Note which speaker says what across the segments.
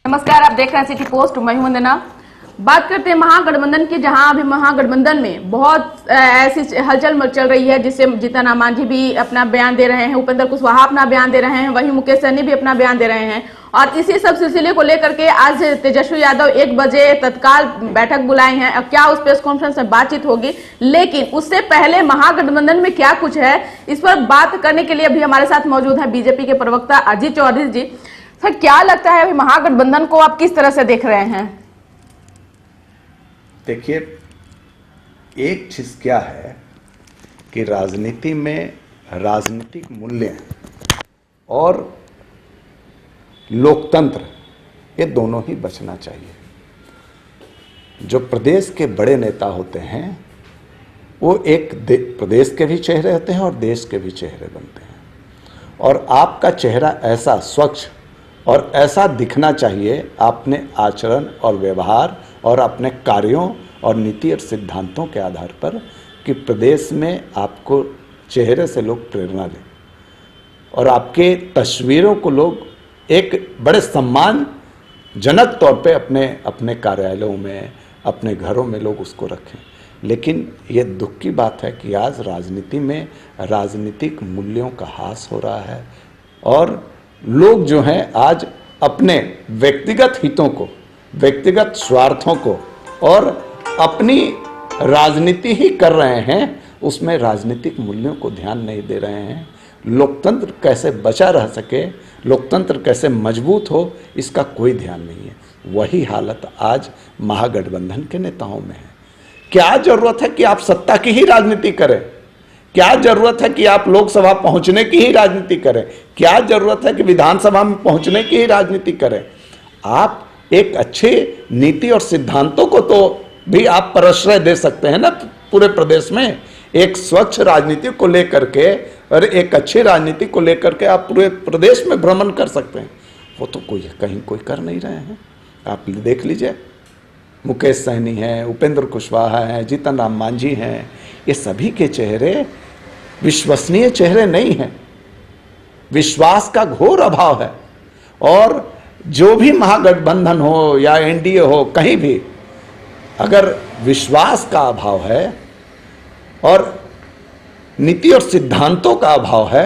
Speaker 1: नमस्कार, आप देख रहे हैं सिटी पोस्ट। मैं हूं वंदना। बात करते हैं महागठबंधन की, जहां अभी महागठबंधन में बहुत ऐसी हलचल मचल रही है, जिससे जीतन राम मांझी भी अपना बयान दे रहे हैं, उपेंद्र कुशवाहा अपना बयान दे रहे हैं, वहीं मुकेश सहनी भी अपना बयान दे रहे हैं। और इसी सब सिलसिले को लेकर के आज तेजस्वी यादव 1 बजे तत्काल बैठक बुलाई है। अब क्या उस प्रेस कॉन्फ्रेंस में बातचीत होगी, लेकिन उससे पहले महागठबंधन में क्या कुछ है, इस पर बात करने के लिए अभी हमारे साथ मौजूद है बीजेपी के प्रवक्ता अजीत चौधरी जी। सर, क्या लगता है अभी महागठबंधन को आप किस तरह से देख रहे हैं?
Speaker 2: देखिए, एक चीज क्या है कि राजनीति में राजनीतिक मूल्य और लोकतंत्र, ये दोनों ही बचना चाहिए। जो प्रदेश के बड़े नेता होते हैं वो एक प्रदेश के भी चेहरे होते हैं और देश के भी चेहरे बनते हैं। और आपका चेहरा ऐसा स्वच्छ और ऐसा दिखना चाहिए अपने आचरण और व्यवहार और अपने कार्यों और नीति और सिद्धांतों के आधार पर कि प्रदेश में आपको चेहरे से लोग प्रेरणा लें और आपके तस्वीरों को लोग एक बड़े सम्मानजनक तौर पे अपने कार्यालयों में, अपने घरों में लोग उसको रखें। लेकिन ये दुख की बात है कि आज राजनीति में राजनीतिक मूल्यों का ह्रास हो रहा है और लोग जो हैं आज अपने व्यक्तिगत हितों को, व्यक्तिगत स्वार्थों को और अपनी राजनीति ही कर रहे हैं, उसमें राजनीतिक मूल्यों को ध्यान नहीं दे रहे हैं। लोकतंत्र कैसे बचा रह सके, लोकतंत्र कैसे मजबूत हो, इसका कोई ध्यान नहीं है। वही हालत आज महागठबंधन के नेताओं में है। क्या जरूरत है कि आप सत्ता की ही राजनीति करें? क्या जरूरत है कि आप लोकसभा पहुंचने की ही राजनीति करें? क्या जरूरत है कि विधानसभा में पहुंचने की ही राजनीति करें? आप एक अच्छे नीति और सिद्धांतों को तो भी आप प्रश्रय दे सकते हैं ना। पूरे प्रदेश में एक स्वच्छ राजनीति को लेकर के और एक अच्छी राजनीति को लेकर के आप पूरे प्रदेश में भ्रमण कर सकते हैं। वो तो कहीं कोई कर नहीं रहे हैं। आप देख लीजिए, मुकेश सहनी है, उपेंद्र कुशवाहा है, जीतन राम मांझी हैं, ये सभी के चेहरे विश्वसनीय चेहरे नहीं हैं। विश्वास का घोर अभाव है। और जो भी महागठबंधन हो या एनडीए हो, कहीं भी अगर विश्वास का अभाव है और नीति और सिद्धांतों का अभाव है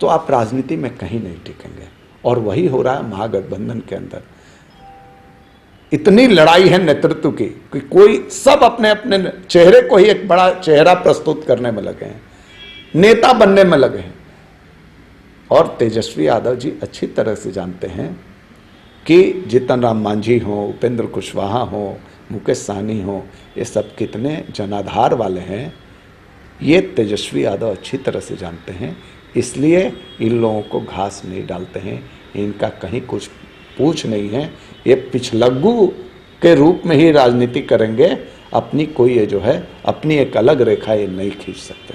Speaker 2: तो आप राजनीति में कहीं नहीं टिकेंगे। और वही हो रहा है महागठबंधन के अंदर। इतनी लड़ाई है नेतृत्व की कि कोई सब अपने अपने चेहरे को ही एक बड़ा चेहरा प्रस्तुत करने में लगे हैं, नेता बनने में लगे हैं। और तेजस्वी यादव जी अच्छी तरह से जानते हैं कि जीतन राम मांझी हो, उपेंद्र कुशवाहा हो, मुकेश सहनी हो, ये सब कितने जनाधार वाले हैं, ये तेजस्वी यादव अच्छी तरह से जानते हैं। इसलिए इन लोगों को घास नहीं डालते हैं, इनका कहीं कुछ पूछ नहीं है। ये पिछलग्गू के रूप में ही राजनीति करेंगे। अपनी कोई ये जो है अपनी एक अलग रेखा ये नहीं खींच सकते।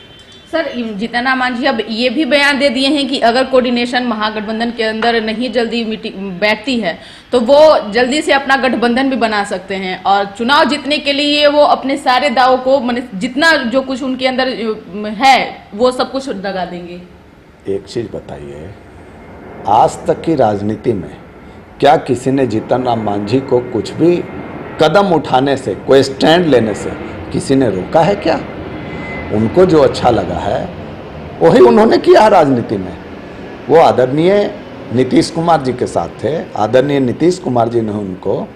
Speaker 1: सर, जीतन राम मांझी अब ये भी बयान दे दिए हैं कि अगर कोऑर्डिनेशन महागठबंधन के अंदर नहीं जल्दी मीटिंग बैठती है तो वो जल्दी से अपना गठबंधन भी बना सकते हैं और चुनाव जीतने के लिए वो अपने सारे दावों को, जितना जो कुछ उनके अंदर है वो सब कुछ लगा देंगे।
Speaker 2: एक चीज बताइए, आज तक की राजनीति में क्या किसी ने जीतन राम मांझी को कुछ भी कदम उठाने से, कोई स्टैंड लेने से किसी ने रोका है क्या? उनको जो अच्छा लगा है वही उन्होंने किया राजनीति में। वो आदरणीय नीतीश कुमार जी के साथ थे। आदरणीय नीतीश कुमार जी ने उनको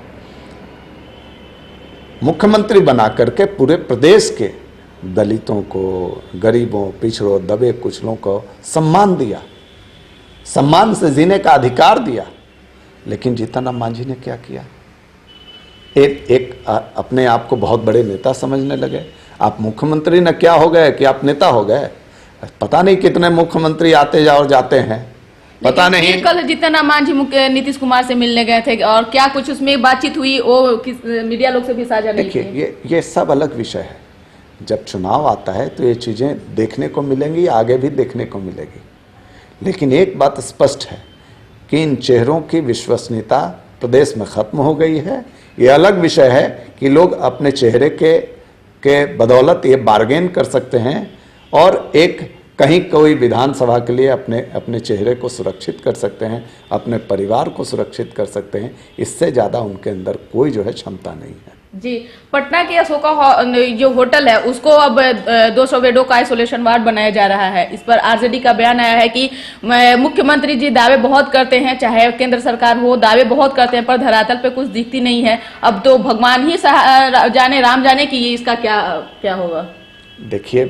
Speaker 2: मुख्यमंत्री बना करके पूरे प्रदेश के दलितों को, गरीबों, पिछड़ों, दबे कुचलों को सम्मान दिया, सम्मान से जीने का अधिकार दिया। लेकिन जीतन राम मांझी ने क्या किया? अपने आप को बहुत बड़े नेता समझने लगे। आप मुख्यमंत्री न क्या हो गए कि आप नेता हो गए। पता नहीं कितने मुख्यमंत्री आते और जाते हैं, पता नहीं।
Speaker 1: कल जीतन राम मांझी नीतीश कुमार से मिलने गए थे और क्या कुछ उसमें बातचीत हुई, वो मीडिया लोग से भी साझा नहीं की।
Speaker 2: देखिए, ये सब अलग विषय है। जब चुनाव आता है तो ये चीजें देखने को मिलेंगी, आगे भी देखने को मिलेगी। लेकिन एक बात स्पष्ट है कि इन चेहरों की विश्वसनीयता प्रदेश में खत्म हो गई है। ये अलग विषय है कि लोग अपने चेहरे के बदौलत ये बार्गेन कर सकते हैं और एक कहीं कोई विधानसभा के लिए अपने अपने चेहरे को सुरक्षित कर सकते हैं, अपने परिवार को सुरक्षित कर सकते हैं। इससे ज़्यादा उनके अंदर कोई जो है क्षमता नहीं है।
Speaker 1: जी, पटना के अशोका जो होटल है उसको अब 200 बेडों का आइसोलेशन वार्ड बनाया जा रहा है। इस पर आरजेडी का बयान आया है कि मुख्यमंत्री जी दावे बहुत करते हैं, चाहे केंद्र सरकार हो, दावे बहुत करते हैं, पर धरातल पे कुछ दिखती नहीं है। अब तो भगवान ही जाने, राम जाने कि इसका क्या क्या होगा।
Speaker 2: देखिए,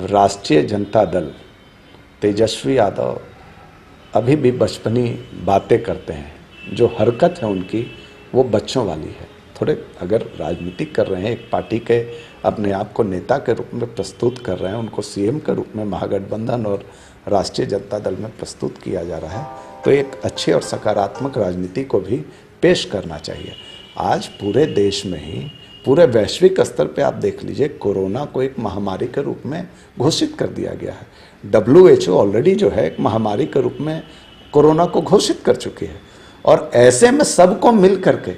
Speaker 2: राष्ट्रीय जनता दल, तेजस्वी यादव अभी भी बचपनी बातें करते हैं। जो हरकत है उनकी वो बच्चों वाली है। थोड़े अगर राजनीति कर रहे हैं, एक पार्टी के अपने आप को नेता के रूप में प्रस्तुत कर रहे हैं, उनको सीएम के रूप में महागठबंधन और राष्ट्रीय जनता दल में प्रस्तुत किया जा रहा है, तो एक अच्छी और सकारात्मक राजनीति को भी पेश करना चाहिए। आज पूरे देश में ही, पूरे वैश्विक स्तर पे आप देख लीजिए, कोरोना को एक महामारी के रूप में घोषित कर दिया गया है। WHO ऑलरेडी जो है एक महामारी के रूप में कोरोना को घोषित कर चुकी है। और ऐसे में सबको मिल करके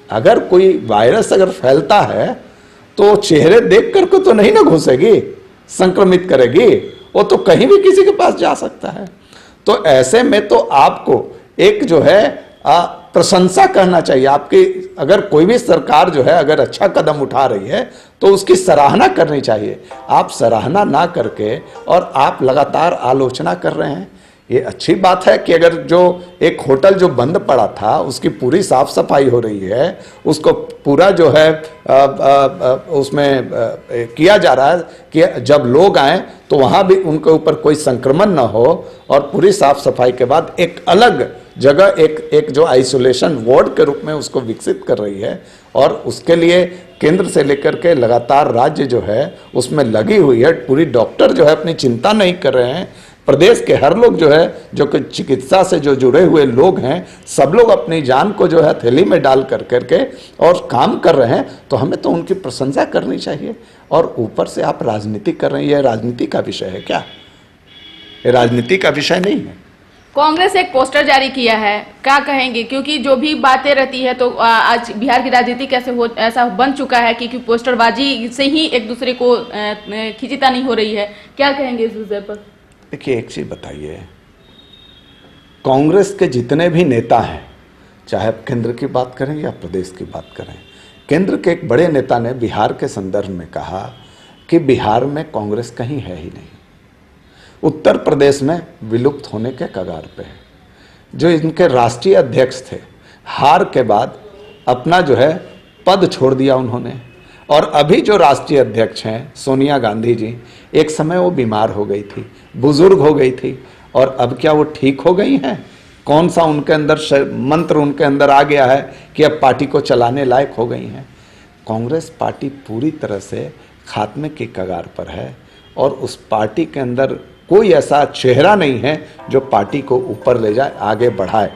Speaker 2: अगर कोई वायरस अगर फैलता है तो चेहरे देख करके तो नहीं ना घुसेगी, संक्रमित करेगी, वो तो कहीं भी किसी के पास जा सकता है। तो ऐसे में तो आपको एक जो है प्रशंसा करना चाहिए। आपकी अगर कोई भी सरकार जो है अगर अच्छा कदम उठा रही है तो उसकी सराहना करनी चाहिए। आप सराहना ना करके और आप लगातार आलोचना कर रहे हैं। ये अच्छी बात है कि अगर जो एक होटल जो बंद पड़ा था उसकी पूरी साफ सफाई हो रही है, उसको पूरा जो है उसमें किया जा रहा है कि जब लोग आए तो वहाँ भी उनके ऊपर कोई संक्रमण ना हो, और पूरी साफ सफाई के बाद एक अलग जगह एक जो आइसोलेशन वार्ड के रूप में उसको विकसित कर रही है। और उसके लिए केंद्र से लेकर के लगातार राज्य जो है उसमें लगी हुई है। पूरी डॉक्टर जो है अपनी चिंता नहीं कर रहे हैं। प्रदेश के हर लोग जो है, जो कि चिकित्सा से जो जुड़े हुए लोग हैं, सब लोग अपनी जान को जो है थैली में डाल कर करके और काम कर रहे हैं। तो हमें तो उनकी प्रशंसा करनी चाहिए। और ऊपर से आप राजनीति कर रहे हैं, यह राजनीति का विषय है क्या? ये राजनीति का विषय नहीं है।
Speaker 1: कांग्रेस एक पोस्टर जारी किया है, क्या कहेंगे? क्योंकि जो भी बातें रहती है तो आज बिहार की राजनीति कैसे हो ऐसा बन चुका है कि पोस्टरबाजी से ही एक दूसरे को खींचतानी हो रही है। क्या कहेंगे इस विषय पर?
Speaker 2: देखिए, एक चीज बताइए, कांग्रेस के जितने भी नेता हैं, चाहे आप केंद्र की बात करें या प्रदेश की बात करें, केंद्र के एक बड़े नेता ने बिहार के संदर्भ में कहा कि बिहार में कांग्रेस कहीं है ही नहीं, उत्तर प्रदेश में विलुप्त होने के कगार पे है। जो इनके राष्ट्रीय अध्यक्ष थे, हार के बाद अपना जो है पद छोड़ दिया उन्होंने। और अभी जो राष्ट्रीय अध्यक्ष हैं सोनिया गांधी जी, एक समय वो बीमार हो गई थी, बुजुर्ग हो गई थी, और अब क्या वो ठीक हो गई हैं? कौन सा उनके अंदर मंत्र उनके अंदर आ गया है कि अब पार्टी को चलाने लायक हो गई हैं? कांग्रेस पार्टी पूरी तरह से खात्मे की कगार पर है, और उस पार्टी के अंदर कोई ऐसा चेहरा नहीं है जो पार्टी को ऊपर ले जाए, आगे बढ़ाए।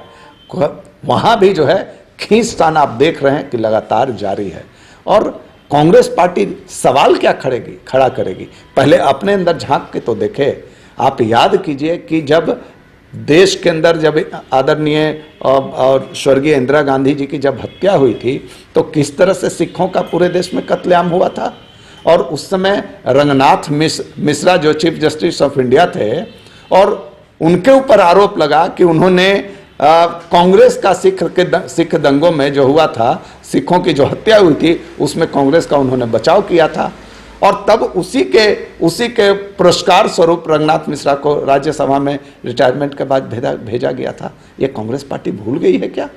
Speaker 2: वहाँ भी जो है खींचतान आप देख रहे हैं कि लगातार जारी है। और कांग्रेस पार्टी सवाल क्या खड़ा करेगी? पहले अपने अंदर झांक के तो देखे। आप याद कीजिए कि जब देश के अंदर जब आदरणीय और स्वर्गीय इंदिरा गांधी जी की जब हत्या हुई थी तो किस तरह से सिखों का पूरे देश में कत्लेआम हुआ था। और उस समय रंगनाथ मिश्रा जो चीफ जस्टिस ऑफ इंडिया थे, और उनके ऊपर आरोप लगा कि उन्होंने कांग्रेस का सिख दंगों में जो हुआ था, सिखों की जो हत्या हुई थी, उसमें कांग्रेस का उन्होंने बचाव किया था। और तब उसी के पुरस्कार स्वरूप रंगनाथ मिश्रा को राज्यसभा में रिटायरमेंट के बाद भेजा गया था। ये कांग्रेस पार्टी भूल गई है क्या?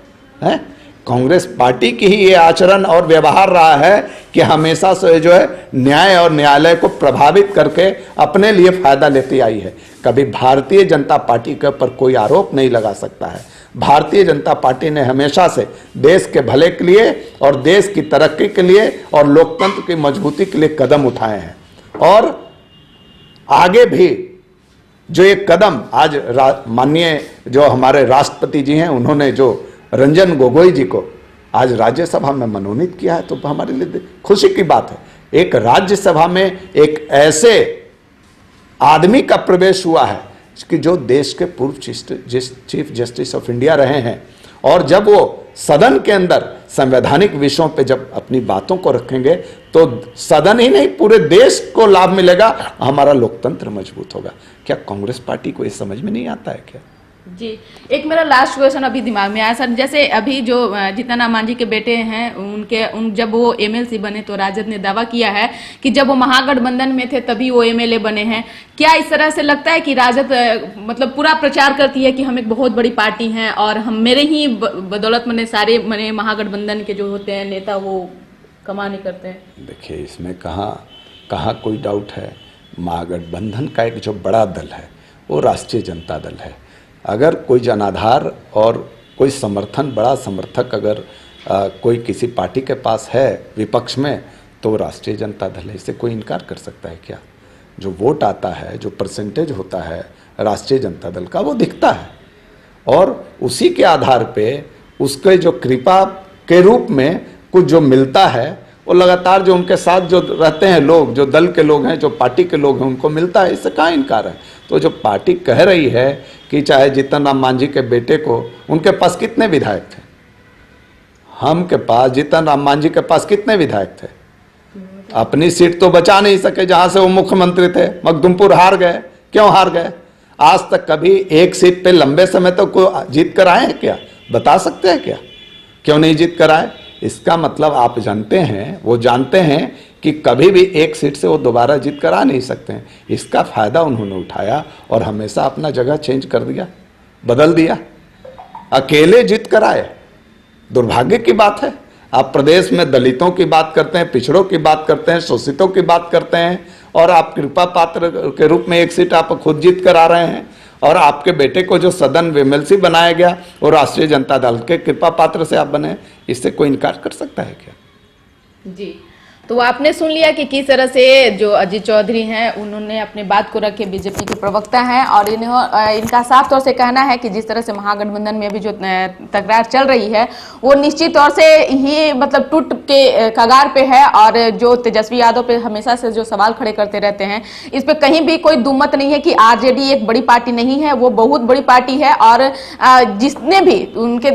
Speaker 2: है कांग्रेस पार्टी की ही ये आचरण और व्यवहार रहा है कि हमेशा से जो है न्याय और न्यायालय को प्रभावित करके अपने लिए फायदा लेती आई है। कभी भारतीय जनता पार्टी के ऊपर कोई आरोप नहीं लगा सकता है। भारतीय जनता पार्टी ने हमेशा से देश के भले के लिए और देश की तरक्की के लिए और लोकतंत्र की मजबूती के लिए कदम उठाए हैं। और आगे भी जो एक कदम आज माननीय जो हमारे राष्ट्रपति जी हैं, उन्होंने जो रंजन गोगोई जी को आज राज्यसभा में मनोनीत किया है, तो हमारे लिए खुशी की बात है। एक राज्यसभा में एक ऐसे आदमी का प्रवेश हुआ है कि जो देश के पूर्व चीफ जस्टिस ऑफ इंडिया रहे हैं, और जब वो सदन के अंदर संवैधानिक विषयों पे जब अपनी बातों को रखेंगे तो सदन ही नहीं पूरे देश को लाभ मिलेगा, हमारा लोकतंत्र मजबूत होगा। क्या कांग्रेस पार्टी को ये समझ में नहीं आता है क्या?
Speaker 1: जी, एक मेरा लास्ट क्वेश्चन अभी दिमाग में आया सर, जैसे अभी जो जीतन राम मांझी के बेटे हैं जब वो एमएलसी बने तो राजद ने दावा किया है कि जब वो महागठबंधन में थे तभी वो एमएलए बने हैं। क्या इस तरह से लगता है कि राजद मतलब पूरा प्रचार करती है कि हम एक बहुत बड़ी पार्टी हैं और हम मेरे ही बदौलत मैंने सारे मैंने महागठबंधन के जो होते हैं नेता वो कमाने करते हैं? देखिए,
Speaker 2: इसमें कहाँ कोई डाउट है। महागठबंधन का एक जो बड़ा दल है वो राष्ट्रीय जनता दल है। अगर कोई जनाधार और कोई समर्थन, बड़ा समर्थक अगर कोई किसी पार्टी के पास है विपक्ष में तो राष्ट्रीय जनता दल है, इससे कोई इनकार कर सकता है क्या? जो वोट आता है, जो परसेंटेज होता है राष्ट्रीय जनता दल का, वो दिखता है और उसी के आधार पे उसके जो कृपा के रूप में कुछ जो मिलता है वो लगातार जो उनके साथ जो रहते हैं लोग, जो दल के लोग हैं, जो पार्टी के लोग हैं, उनको मिलता है। इससे कहाँ इनकार है? तो जो पार्टी कह रही है कि चाहे जीतन राम मांझी के बेटे को, उनके पास कितने विधायक थे? हम के पास, जीतन राम मांझी के पास कितने विधायक थे? अपनी सीट तो बचा नहीं सके जहां से वो मुख्यमंत्री थे। मखदुमपुर हार गए। क्यों हार गए? आज तक कभी एक सीट पे लंबे समय तक कोई जीत कर आए हैं क्या? बता सकते हैं क्या? क्यों नहीं जीत कर आए? इसका मतलब आप जानते हैं, वो जानते हैं कि कभी भी एक सीट से वो दोबारा जीत कर आ नहीं सकते हैं। इसका फायदा उन्होंने उठाया और हमेशा अपना जगह चेंज कर दिया, बदल दिया, अकेले जीत कर आए। दुर्भाग्य की बात है। आप प्रदेश में दलितों की बात करते हैं, पिछड़ों की बात करते हैं, शोषितों की बात करते हैं और आप कृपा पात्र के रूप में एक सीट आप खुद जीत कर आ रहे हैं और आपके बेटे को जो सदन एमएलसी बनाया गया और राष्ट्रीय जनता दल के कृपा पात्र से आप बने, इससे कोई इनकार कर सकता है क्या?
Speaker 1: जी, तो आपने सुन लिया कि किस तरह से जो अजीत चौधरी हैं उन्होंने अपनी बात को रखे, बीजेपी के प्रवक्ता हैं और इनका साफ तौर से कहना है कि जिस तरह से महागठबंधन में अभी जो तकरार चल रही है वो निश्चित तौर से ही मतलब टूट के कगार पे है और जो तेजस्वी यादव पे हमेशा से जो सवाल खड़े करते रहते हैं इस पे कहीं भी कोई दुमत नहीं है कि आरजेडी एक बड़ी पार्टी नहीं है, वो बहुत बड़ी पार्टी है और जिसने भी उनके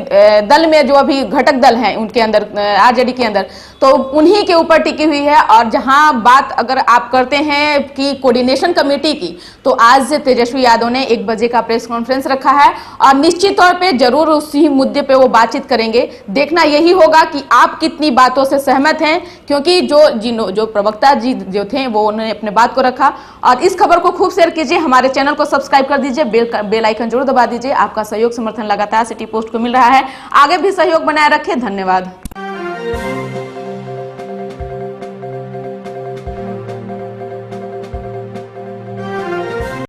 Speaker 1: दल में जो अभी घटक दल हैं उनके अंदर आरजेडी के अंदर तो उन्हीं के ऊपर टिकी हुई है। और जहां बात अगर आप करते हैं कि कोऑर्डिनेशन कमेटी की, तो आज तेजस्वी यादव ने 1 बजे का प्रेस कॉन्फ्रेंस रखा है और निश्चित तौर पे जरूर उसी मुद्दे पे वो बातचीत करेंगे। देखना यही होगा कि आप कितनी बातों से सहमत हैं, क्योंकि जो प्रवक्ता जी जो थे वो उन्होंने अपने बात को रखा। और इस खबर को खूब शेयर कीजिए, हमारे चैनल को सब्सक्राइब कर दीजिए, बेल आइकन जरूर दबा दीजिए। आपका सहयोग समर्थन लगातार सिटी पोस्ट को मिल रहा है, आगे भी सहयोग बनाए रखें। धन्यवाद।